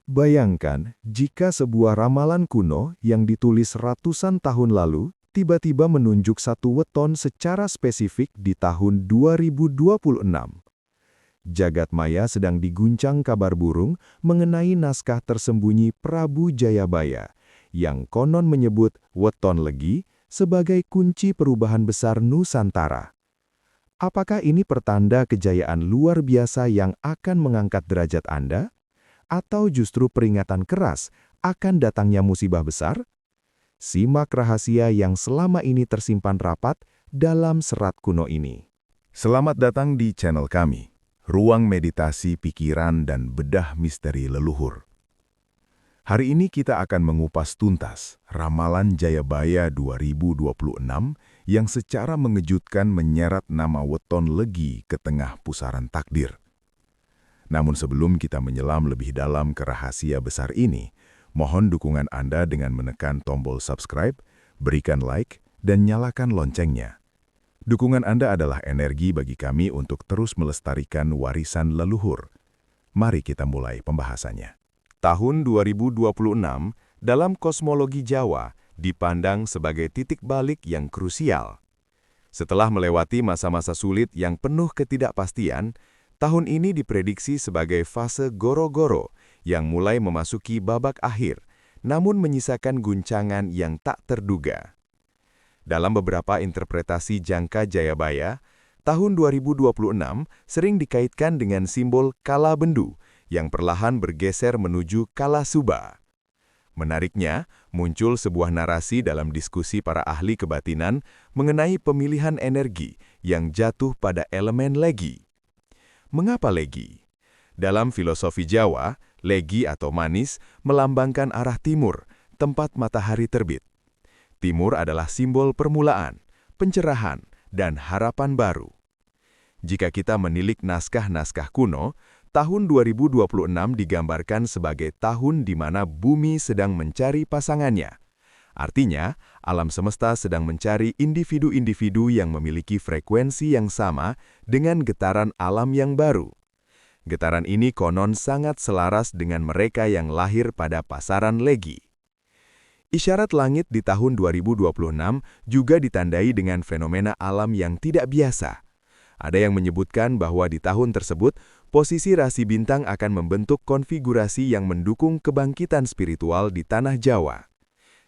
Bayangkan jika sebuah ramalan kuno yang ditulis ratusan tahun lalu tiba-tiba menunjuk satu weton secara spesifik di tahun 2026. Jagat maya sedang diguncang kabar burung mengenai naskah tersembunyi Prabu Jayabaya, yang konon menyebut weton legi sebagai kunci perubahan besar Nusantara. Apakah ini pertanda kejayaan luar biasa yang akan mengangkat derajat Anda? Atau justru peringatan keras akan datangnya musibah besar? Simak rahasia yang selama ini tersimpan rapat dalam serat kuno ini. Selamat datang di channel kami, Ruang Meditasi Pikiran dan Bedah Misteri Leluhur. Hari ini kita akan mengupas tuntas Ramalan Jayabaya 2026 yang secara mengejutkan menyeret nama weton legi ke tengah pusaran takdir. Namun sebelum kita menyelam lebih dalam ke rahasia besar ini, mohon dukungan Anda dengan menekan tombol subscribe, berikan like, dan nyalakan loncengnya. Dukungan Anda adalah energi bagi kami untuk terus melestarikan warisan leluhur. Mari kita mulai pembahasannya. Tahun 2026 dalam kosmologi Jawa dipandang sebagai titik balik yang krusial. Setelah melewati masa-masa sulit yang penuh ketidakpastian, tahun ini diprediksi sebagai fase goro-goro yang mulai memasuki babak akhir, namun menyisakan guncangan yang tak terduga. Dalam beberapa interpretasi jangka Jayabaya, tahun 2026 sering dikaitkan dengan simbol kala bendu yang perlahan bergeser menuju kala suba. Menariknya, muncul sebuah narasi dalam diskusi para ahli kebatinan mengenai pemilihan energi yang jatuh pada elemen legi. Mengapa legi? Dalam filosofi Jawa, legi atau manis melambangkan arah timur, tempat matahari terbit. Timur adalah simbol permulaan, pencerahan, dan harapan baru. Jika kita menilik naskah-naskah kuno, tahun 2026 digambarkan sebagai tahun di mana bumi sedang mencari pasangannya. Artinya, alam semesta sedang mencari individu-individu yang memiliki frekuensi yang sama dengan getaran alam yang baru. Getaran ini konon sangat selaras dengan mereka yang lahir pada pasaran legi. Isyarat langit di tahun 2026 juga ditandai dengan fenomena alam yang tidak biasa. Ada yang menyebutkan bahwa di tahun tersebut, posisi rasi bintang akan membentuk konfigurasi yang mendukung kebangkitan spiritual di tanah Jawa.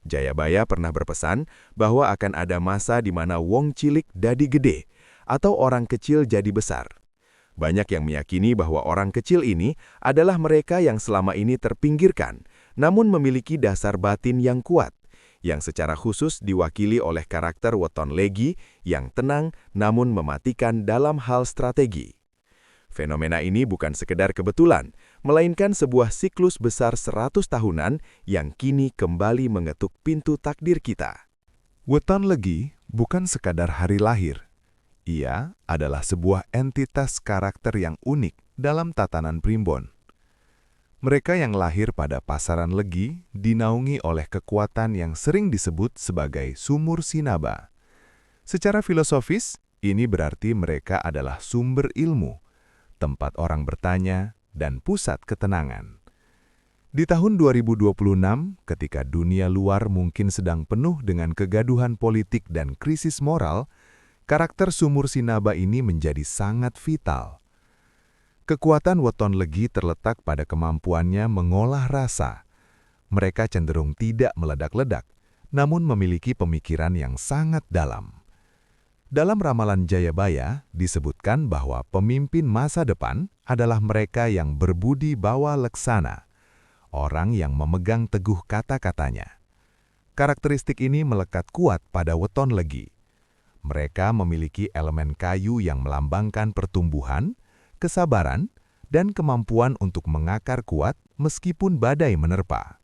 Jayabaya pernah berpesan bahwa akan ada masa di mana wong cilik dadi gede, atau orang kecil jadi besar. Banyak yang meyakini bahwa orang kecil ini adalah mereka yang selama ini terpinggirkan, namun memiliki dasar batin yang kuat, yang secara khusus diwakili oleh karakter weton legi yang tenang namun mematikan dalam hal strategi. Fenomena ini bukan sekedar kebetulan, melainkan sebuah siklus besar 100 tahunan yang kini kembali mengetuk pintu takdir kita. Weton legi bukan sekadar hari lahir. Ia adalah sebuah entitas karakter yang unik dalam tatanan primbon. Mereka yang lahir pada pasaran legi dinaungi oleh kekuatan yang sering disebut sebagai sumur sinaba. Secara filosofis, ini berarti mereka adalah sumber ilmu, tempat orang bertanya, dan pusat ketenangan. Di tahun 2026, ketika dunia luar mungkin sedang penuh dengan kegaduhan politik dan krisis moral, karakter sumur sinaba ini menjadi sangat vital. Kekuatan weton legi terletak pada kemampuannya mengolah rasa. Mereka cenderung tidak meledak-ledak, namun memiliki pemikiran yang sangat dalam. Dalam ramalan Jayabaya disebutkan bahwa pemimpin masa depan adalah mereka yang berbudi bawa leksana, orang yang memegang teguh kata-katanya. Karakteristik ini melekat kuat pada weton legi. Mereka memiliki elemen kayu yang melambangkan pertumbuhan, kesabaran, dan kemampuan untuk mengakar kuat meskipun badai menerpa.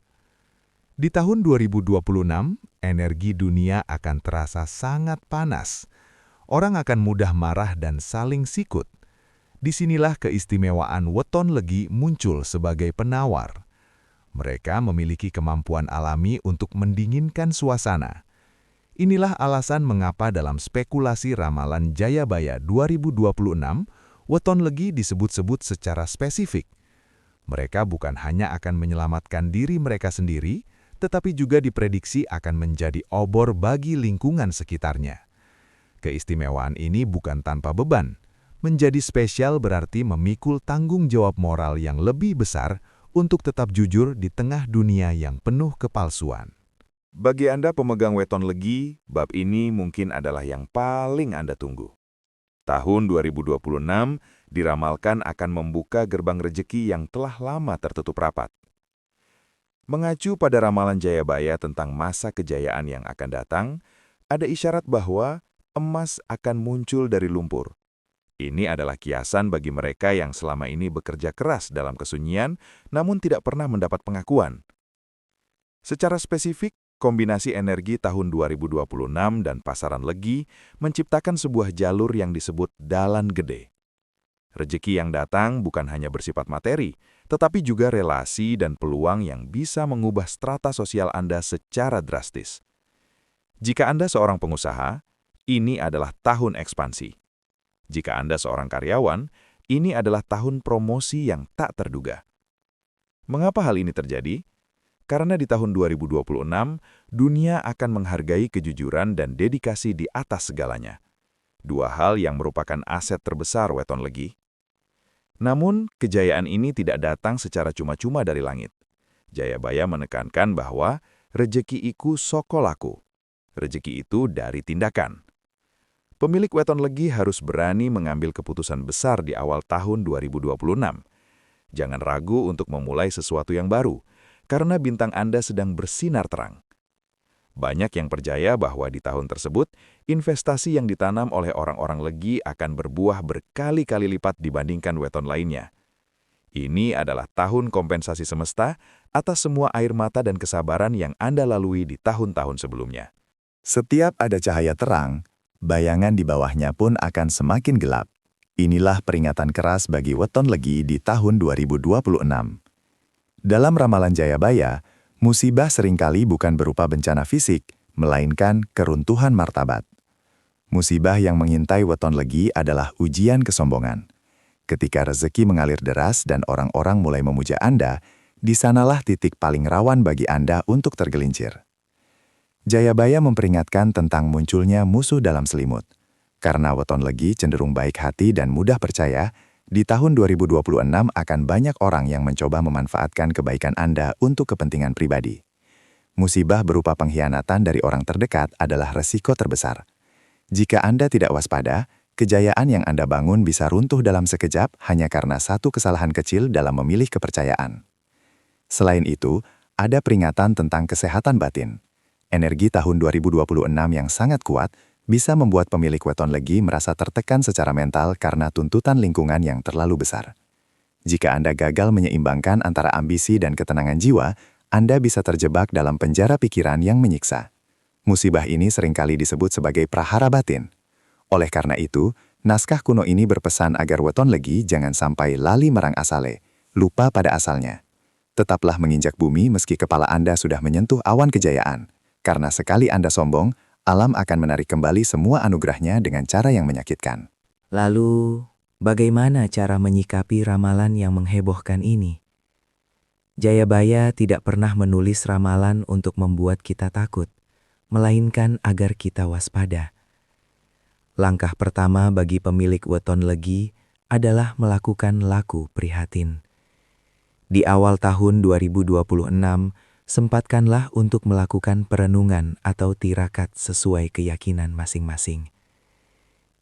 Di tahun 2026, energi dunia akan terasa sangat panas. Orang akan mudah marah dan saling sikut. Disinilah keistimewaan weton legi muncul sebagai penawar. Mereka memiliki kemampuan alami untuk mendinginkan suasana. Inilah alasan mengapa dalam spekulasi ramalan Jayabaya 2026, weton legi disebut-sebut secara spesifik. Mereka bukan hanya akan menyelamatkan diri mereka sendiri, tetapi juga diprediksi akan menjadi obor bagi lingkungan sekitarnya. Keistimewaan ini bukan tanpa beban. Menjadi spesial berarti memikul tanggung jawab moral yang lebih besar untuk tetap jujur di tengah dunia yang penuh kepalsuan. Bagi Anda pemegang weton legi, bab ini mungkin adalah yang paling Anda tunggu. Tahun 2026 diramalkan akan membuka gerbang rejeki yang telah lama tertutup rapat. Mengacu pada ramalan Jayabaya tentang masa kejayaan yang akan datang, ada isyarat bahwa emas akan muncul dari lumpur. Ini adalah kiasan bagi mereka yang selama ini bekerja keras dalam kesunyian, namun tidak pernah mendapat pengakuan. Secara spesifik, kombinasi energi tahun 2026 dan pasaran legi menciptakan sebuah jalur yang disebut dalan gede. Rezeki yang datang bukan hanya bersifat materi, tetapi juga relasi dan peluang yang bisa mengubah strata sosial Anda secara drastis. Jika Anda seorang pengusaha, ini adalah tahun ekspansi. Jika Anda seorang karyawan, ini adalah tahun promosi yang tak terduga. Mengapa hal ini terjadi? Karena di tahun 2026, dunia akan menghargai kejujuran dan dedikasi di atas segalanya. Dua hal yang merupakan aset terbesar weton legi. Namun, kejayaan ini tidak datang secara cuma-cuma dari langit. Jayabaya menekankan bahwa rejeki iku soko laku. Rejeki itu dari tindakan. Pemilik weton legi harus berani mengambil keputusan besar di awal tahun 2026. Jangan ragu untuk memulai sesuatu yang baru, karena bintang Anda sedang bersinar terang. Banyak yang percaya bahwa di tahun tersebut, investasi yang ditanam oleh orang-orang legi akan berbuah berkali-kali lipat dibandingkan weton lainnya. Ini adalah tahun kompensasi semesta atas semua air mata dan kesabaran yang Anda lalui di tahun-tahun sebelumnya. Setiap ada cahaya terang, bayangan di bawahnya pun akan semakin gelap. Inilah peringatan keras bagi weton legi di tahun 2026. Dalam ramalan Jayabaya, musibah seringkali bukan berupa bencana fisik, melainkan keruntuhan martabat. Musibah yang mengintai weton legi adalah ujian kesombongan. Ketika rezeki mengalir deras dan orang-orang mulai memuja Anda, di sanalah titik paling rawan bagi Anda untuk tergelincir. Jayabaya memperingatkan tentang munculnya musuh dalam selimut. Karena weton legi cenderung baik hati dan mudah percaya, di tahun 2026 akan banyak orang yang mencoba memanfaatkan kebaikan Anda untuk kepentingan pribadi. Musibah berupa pengkhianatan dari orang terdekat adalah resiko terbesar. Jika Anda tidak waspada, kejayaan yang Anda bangun bisa runtuh dalam sekejap hanya karena satu kesalahan kecil dalam memilih kepercayaan. Selain itu, ada peringatan tentang kesehatan batin. Energi tahun 2026 yang sangat kuat bisa membuat pemilik weton legi merasa tertekan secara mental karena tuntutan lingkungan yang terlalu besar. Jika Anda gagal menyeimbangkan antara ambisi dan ketenangan jiwa, Anda bisa terjebak dalam penjara pikiran yang menyiksa. Musibah ini seringkali disebut sebagai prahara batin. Oleh karena itu, naskah kuno ini berpesan agar weton legi jangan sampai lali marang asale, lupa pada asalnya. Tetaplah menginjak bumi meski kepala Anda sudah menyentuh awan kejayaan, karena sekali Anda sombong, alam akan menarik kembali semua anugerahnya dengan cara yang menyakitkan. Lalu, bagaimana cara menyikapi ramalan yang menghebohkan ini? Jayabaya tidak pernah menulis ramalan untuk membuat kita takut, melainkan agar kita waspada. Langkah pertama bagi pemilik weton legi adalah melakukan laku prihatin. Di awal tahun 2026, sempatkanlah untuk melakukan perenungan atau tirakat sesuai keyakinan masing-masing.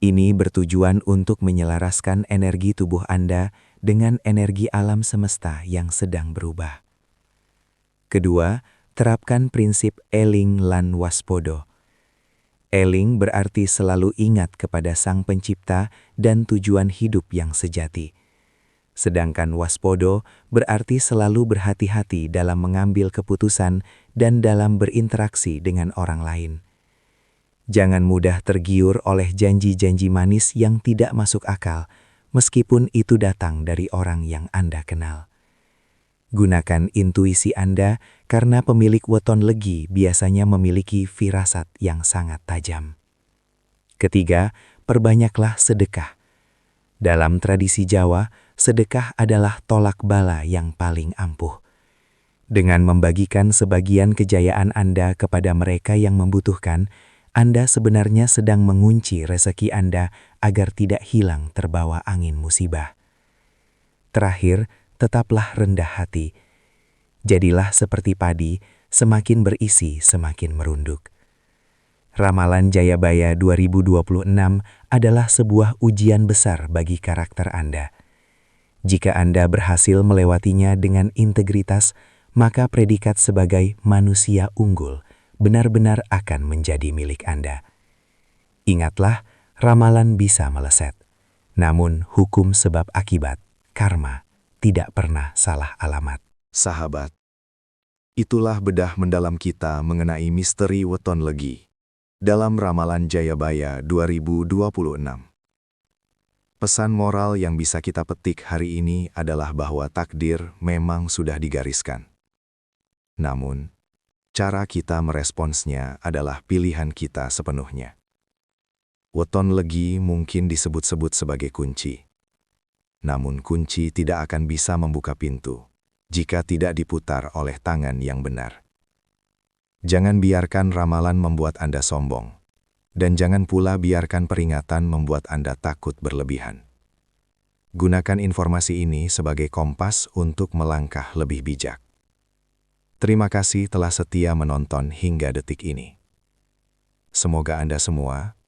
Ini bertujuan untuk menyelaraskan energi tubuh Anda dengan energi alam semesta yang sedang berubah. Kedua, terapkan prinsip eling lan waspodo. Eling berarti selalu ingat kepada Sang Pencipta dan tujuan hidup yang sejati. Sedangkan waspodo berarti selalu berhati-hati dalam mengambil keputusan dan dalam berinteraksi dengan orang lain. Jangan mudah tergiur oleh janji-janji manis yang tidak masuk akal, meskipun itu datang dari orang yang Anda kenal. Gunakan intuisi Anda karena pemilik weton legi biasanya memiliki firasat yang sangat tajam. Ketiga, perbanyaklah sedekah. Dalam tradisi Jawa, sedekah adalah tolak bala yang paling ampuh. Dengan membagikan sebagian kejayaan Anda kepada mereka yang membutuhkan, Anda sebenarnya sedang mengunci rezeki Anda agar tidak hilang terbawa angin musibah. Terakhir, tetaplah rendah hati. Jadilah seperti padi, semakin berisi semakin merunduk. Ramalan Jayabaya 2026 adalah sebuah ujian besar bagi karakter Anda. Jika Anda berhasil melewatinya dengan integritas, maka predikat sebagai manusia unggul benar-benar akan menjadi milik Anda. Ingatlah, ramalan bisa meleset. Namun hukum sebab akibat, karma, tidak pernah salah alamat. Sahabat, itulah bedah mendalam kita mengenai misteri weton legi dalam Ramalan Jayabaya 2026. Pesan moral yang bisa kita petik hari ini adalah bahwa takdir memang sudah digariskan. Namun, cara kita meresponsnya adalah pilihan kita sepenuhnya. Weton legi mungkin disebut-sebut sebagai kunci. Namun kunci tidak akan bisa membuka pintu jika tidak diputar oleh tangan yang benar. Jangan biarkan ramalan membuat Anda sombong, dan jangan pula biarkan peringatan membuat Anda takut berlebihan. Gunakan informasi ini sebagai kompas untuk melangkah lebih bijak. Terima kasih telah setia menonton hingga detik ini. Semoga Anda semua,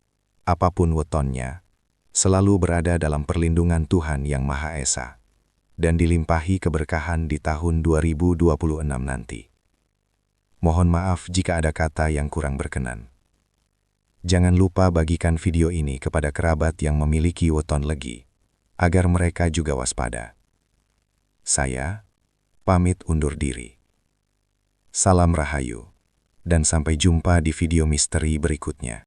apapun wetonnya, selalu berada dalam perlindungan Tuhan Yang Maha Esa, dan dilimpahi keberkahan di tahun 2026 nanti. Mohon maaf jika ada kata yang kurang berkenan. Jangan lupa bagikan video ini kepada kerabat yang memiliki weton legi, agar mereka juga waspada. Saya pamit undur diri. Salam Rahayu, dan sampai jumpa di video misteri berikutnya.